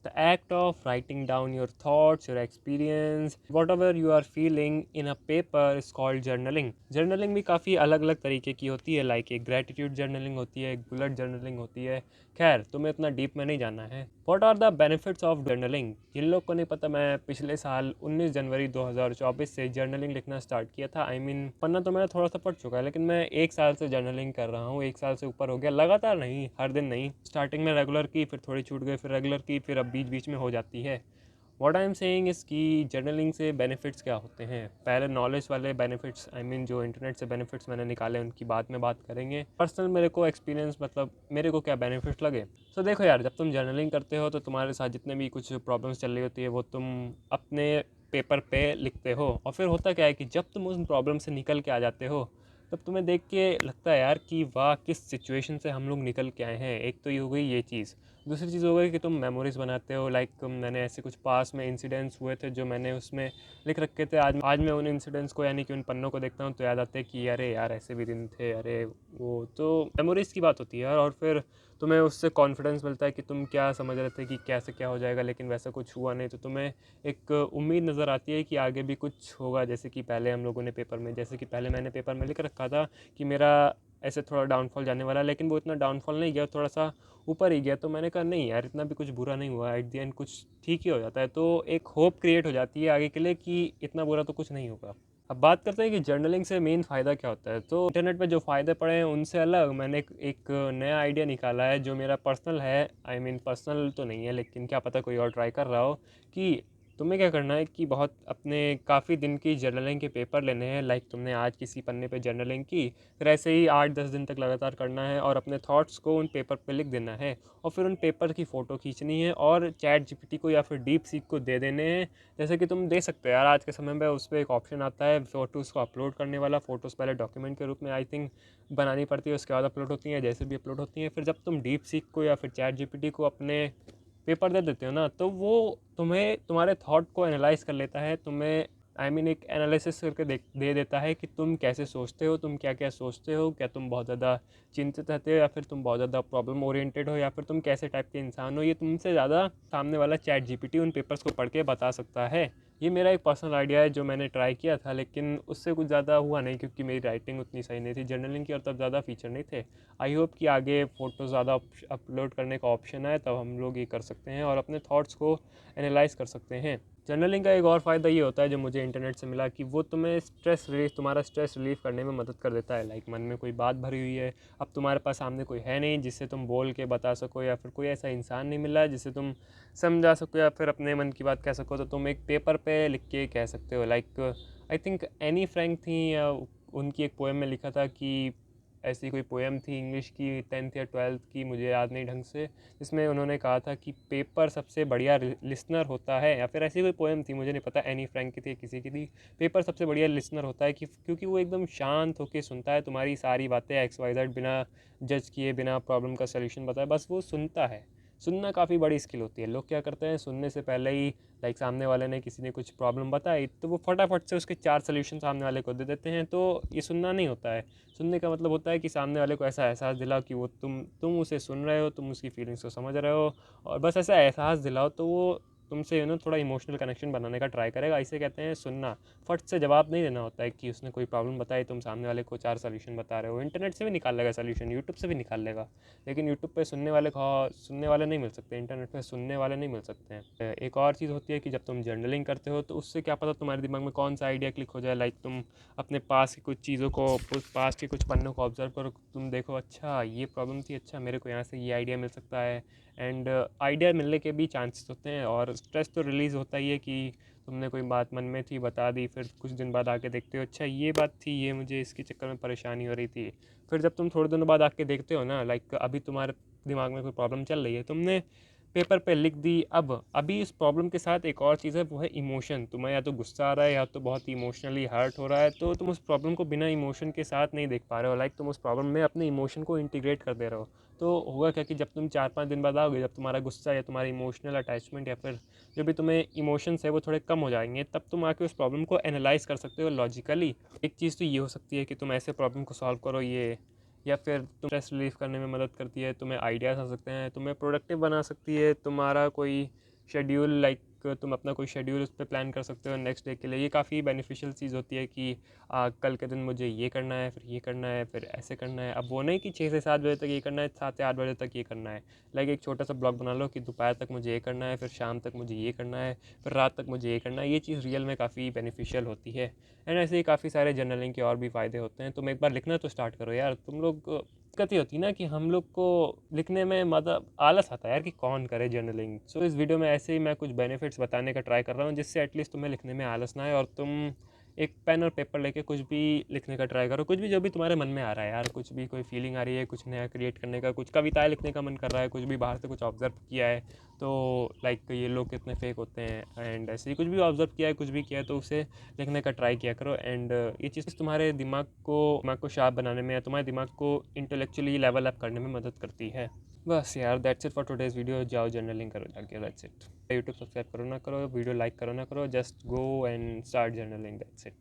The act of writing down your thoughts, your experience, whatever you are feeling in a paper is called journaling. Journaling भी काफ़ी अलग अलग तरीके की होती है, लाइक एक ग्रेटिट्यूड जर्नलिंग होती है, एक बुलेट जर्नलिंग होती है। खैर, तुम्हें इतना डीप में नहीं जाना है। What are the benefits of journaling? जिन लोग को नहीं पता, मैं पिछले साल 19 जनवरी 2024 से जर्नलिंग लिखना स्टार्ट किया था। पढ़ना तो मेरा थोड़ा सा पढ़ चुका है, लेकिन मैं 1 साल से जर्नलिंग कर रहा हूँ। 1 साल से ऊपर हो गया, लगातार नहीं, हर दिन नहीं। स्टार्टिंग में रेगुलर की, फिर थोड़ी छूट गई, फिर रेगुलर की, फिर अब बीच बीच में हो जाती है। व्हाट आई एम सेइंग इस कि जर्नलिंग से बेनिफिट्स क्या होते हैं। पहले नॉलेज वाले बेनिफिट्स, जो इंटरनेट से बेनिफिट्स मैंने निकाले उनकी बाद में बात करेंगे। पर्सनल मेरे को एक्सपीरियंस, मतलब मेरे को क्या बेनिफिट्स लगे। सो देखो यार, जब तुम जर्नलिंग करते हो तो तुम्हारे साथ जितने भी कुछ प्रॉब्लम्स चल रही होती है वो तुम अपने पेपर पे लिखते हो। और फिर होता क्या है कि जब तुम उस प्रॉब्लम से निकल के आ जाते हो, तब तुम्हें देख के लगता है यार कि वाह, किस सिचुएशन से हम लोग निकल के आए हैं। एक तो ये हो गई ये चीज़। दूसरी चीज़ हो गई कि तुम मेमोरीज बनाते हो। लाइक मैंने ऐसे कुछ पास में इंसिडेंट्स हुए थे जो मैंने उसमें लिख रखे थे। आज मैं उन इंसिडेंट्स को, यानी कि उन पन्नों को देखता हूँ तो याद आते हैं कि अरे यार, ऐसे भी दिन थे। अरे वो तो मेमोरीज की बात होती है यार। और फिर तुम्हें उससे कॉन्फिडेंस मिलता है कि तुम क्या समझ रहे थे कि कैसे क्या हो जाएगा, लेकिन वैसा कुछ हुआ नहीं। तो तुम्हें एक उम्मीद नज़र आती है कि आगे भी कुछ होगा। जैसे कि पहले हम लोगों ने पेपर में, जैसे कि पहले मैंने पेपर में लिख रखा था कि मेरा ऐसे थोड़ा डाउनफॉल जाने वाला है, लेकिन वो इतना डाउनफॉल नहीं गया, थोड़ा सा ऊपर ही गया। तो मैंने कहा नहीं यार, इतना भी कुछ बुरा नहीं हुआ, एट द एंड कुछ ठीक ही हो जाता है। तो एक होप क्रिएट हो जाती है आगे के लिए कि इतना बुरा तो कुछ नहीं होगा। अब बात करते हैं कि जर्नलिंग से मेन फ़ायदा क्या होता है। तो इंटरनेट पे जो फ़ायदे पड़े हैं उनसे अलग मैंने एक नया आइडिया निकाला है जो मेरा पर्सनल है। पर्सनल तो नहीं है, लेकिन क्या पता कोई और ट्राई कर रहा हो। कि तुम्हें क्या करना है कि बहुत अपने काफ़ी दिन की जर्नलिंग के पेपर लेने हैं। लाइक तुमने आज किसी पन्ने पे जर्नलिंग की, फिर ऐसे ही 8-10 दिन तक लगातार करना है और अपने थॉट्स को उन पेपर पे लिख देना है। और फिर उन पेपर की फ़ोटो खींचनी है और चैट जीपीटी को या फिर डीप सीक को दे देने हैं। जैसे कि तुम दे सकते हो यार, आज के समय में उस पर एक ऑप्शन आता है फ़ोटोज़ को अपलोड करने वाला। फ़ोटोज़ पहले डॉक्यूमेंट के रूप में आई थिंक बनानी पड़ती है, उसके बाद अपलोड होती हैं, जैसे भी अपलोड होती हैं। फिर जब तुम डीप सीक को या फिर चैट जीपीटी को अपने पेपर दे देते हो ना, तो वो तुम्हें तुम्हारे थॉट को एनालाइज कर लेता है। तुम्हें एक एनालिसिस करके दे देता है कि तुम कैसे सोचते हो, तुम क्या क्या सोचते हो, क्या तुम बहुत ज़्यादा चिंतित रहते हो या फिर तुम बहुत ज़्यादा प्रॉब्लम ओरिएंटेड हो या फिर तुम कैसे टाइप के इंसान हो। ये तुमसे ज़्यादा सामने वाला चैट जीपीटी उन पेपर्स को पढ़ के बता सकता है। ये मेरा एक पर्सनल आइडिया है जो मैंने ट्राई किया था, लेकिन उससे कुछ ज़्यादा हुआ नहीं क्योंकि मेरी राइटिंग उतनी सही नहीं थी जर्नलिंग की और तब ज़्यादा फीचर नहीं थे। आई होप कि आगे फ़ोटो ज़्यादा अपलोड करने का ऑप्शन आए तब हम लोग ये कर सकते हैं और अपने थॉट्स को एनालाइज कर सकते हैं। जर्नलिंग का एक और फ़ायदा ये होता है जो मुझे इंटरनेट से मिला, कि वो तुम्हें तुम्हारा स्ट्रेस रिलीफ करने में मदद कर देता है। लाइक मन में कोई बात भरी हुई है, अब तुम्हारे पास सामने कोई है नहीं जिससे तुम बोल के बता सको, या फिर कोई ऐसा इंसान नहीं मिला जिसे तुम समझा सको या फिर अपने मन की बात कह सको, तो तुम एक पेपर पे लिख के कह सकते हो। Like I think Anne Frank थी, या उनकी एक पोएम में लिखा था कि ऐसी कोई पोएम थी इंग्लिश की 10th या 12th की, मुझे याद नहीं ढंग से, जिसमें उन्होंने कहा था कि पेपर सबसे बढ़िया लिसनर होता है, या फिर ऐसी कोई पोएम थी, मुझे नहीं पता एनी फ्रैंक की थी किसी की थी। पेपर सबसे बढ़िया लिसनर होता है कि क्योंकि वो एकदम शांत होकर सुनता है तुम्हारी सारी बातें XYZ, बिना जज किए, बिना प्रॉब्लम का सलूशन बताए, बस वो सुनता है। सुनना काफ़ी बड़ी स्किल होती है। लोग क्या करते हैं, सुनने से पहले ही, लाइक सामने वाले ने किसी ने कुछ प्रॉब्लम बताई तो वो फटाफट से उसके 4 सलूशन सामने वाले को दे देते हैं। तो ये सुनना नहीं होता है। सुनने का मतलब होता है कि सामने वाले को ऐसा एहसास दिलाओ कि वो तुम उसे सुन रहे हो, तुम उसकी फीलिंग्स को समझ रहे हो, और बस ऐसा एहसास दिलाओ तो वो तुमसे थोड़ा इमोशनल कनेक्शन बनाने का ट्राई करेगा। इसे कहते हैं सुनना। फट से जवाब नहीं देना होता है कि उसने कोई प्रॉब्लम बताई, तुम सामने वाले को 4 सॉल्यूशन बता रहे हो। इंटरनेट से भी निकाल लेगा सॉल्यूशन, यूट्यूब से भी निकाल लेगा, लेकिन यूट्यूब पे सुनने वाले नहीं मिल सकते, इंटरनेट पे सुनने वाले नहीं मिल सकते हैं। एक और चीज़ होती है कि जब तुम जर्नलिंग करते हो तो उससे क्या पता तुम्हारे दिमाग में कौन सा आइडिया क्लिक हो जाए। लाइक तुम अपने पास की कुछ चीज़ों को, पास के कुछ पन्नों को ऑब्जर्व करो, तुम देखो अच्छा ये प्रॉब्लम थी, अच्छा मेरे को यहाँ से ये आइडिया मिल सकता है। एंड आइडिया मिलने के भी चांसेस होते हैं। और स्ट्रेस तो रिलीज़ होता ही है कि तुमने कोई बात मन में थी बता दी, फिर कुछ दिन बाद आके देखते हो अच्छा ये बात थी, ये मुझे इसके चक्कर में परेशानी हो रही थी। फिर जब तुम थोड़े दिनों बाद आके देखते हो ना, लाइक अभी तुम्हारे दिमाग में कोई प्रॉब्लम चल रही है, तुमने पेपर पे लिख दी। अब अभी इस प्रॉब्लम के साथ एक और चीज़ है, वो है इमोशन। तुम्हें या तो गुस्सा आ रहा है या तो बहुत इमोशनली हर्ट हो रहा है, तो तुम उस प्रॉब्लम को बिना इमोशन के साथ नहीं देख पा रहे हो। लाइक तुम उस प्रॉब्लम में अपने इमोशन को इंटीग्रेट कर दे रहे हो। तो होगा क्या कि जब तुम 4-5 दिन बाद आओगे, जब तुम्हारा गुस्सा या तुम्हारी इमोशनल अटैचमेंट या फिर जो भी तुम्हें इमोशंस है वो थोड़े कम हो जाएंगे, तब तुम आके उस प्रॉब्लम को एनालाइज कर सकते हो लॉजिकली। एक चीज़ तो ये हो सकती है कि तुम ऐसे प्रॉब्लम को सॉल्व करो ये, या फिर तुम स्ट्रेस रिलीफ करने में मदद करती है, तुम्हें आइडियाज़ आ सकते हैं, तुम्हें प्रोडक्टिव बना सकती है, तुम्हारा कोई शेड्यूल लाइक तुम अपना कोई शेड्यूल उस पे प्लान कर सकते हो नेक्स्ट डे के लिए। ये काफ़ी बेनिफिशियल चीज़ होती है कि कल के दिन मुझे ये करना है, फिर ये करना है, फिर ऐसे करना है। अब वो नहीं कि 6 से 7 बजे तक ये करना है, 7 से 8 बजे तक ये करना है। लाइक एक छोटा सा ब्लॉग बना लो कि दोपहर तक मुझे ये करना है, फिर शाम तक मुझे ये करना है, फिर रात तक मुझे ये करना है। ये चीज़ रियल में काफ़ी बेनिफिशियल होती है। एंड ऐसे ही काफ़ी सारे जर्नलिंग के और भी फ़ायदे होते हैं। तुम एक बार लिखना तो स्टार्ट करो यार। तुम लोग दिक्कत ये होती है ना कि हम लोग को लिखने में मतलब आलस आता है यार कि कौन करे जर्नलिंग। सो इस वीडियो में ऐसे ही मैं कुछ बेनिफिट्स बताने का ट्राई कर रहा हूँ जिससे एटलीस्ट तुम्हें लिखने में आलस ना आए और तुम एक पेन और पेपर लेके कुछ भी लिखने का ट्राई करो। कुछ भी जो भी तुम्हारे मन में आ रहा है यार, कुछ भी कोई फीलिंग आ रही है, कुछ नया क्रिएट करने का, कुछ कविताएं लिखने का मन कर रहा है, कुछ भी बाहर से कुछ ऑब्जर्व किया है तो लाइक ये लोग कितने फेक होते हैं एंड ऐसे ही कुछ भी ऑब्जर्व किया है, कुछ भी किया है तो उसे लिखने का ट्राई किया करो। एंड ये चीज़ तुम्हारे दिमाग को शार्प बनाने में या तुम्हारे दिमाग को इंटेलेक्चुअली लेवल अप करने में मदद करती है। बस यार that's it for today's video. जाओ जर्नलिंग करो जाके, दैट्स इट। यूट्यूब सब्सक्राइब करो ना करो, वीडियो लाइक करो ना करो, just go and start journaling, that's it.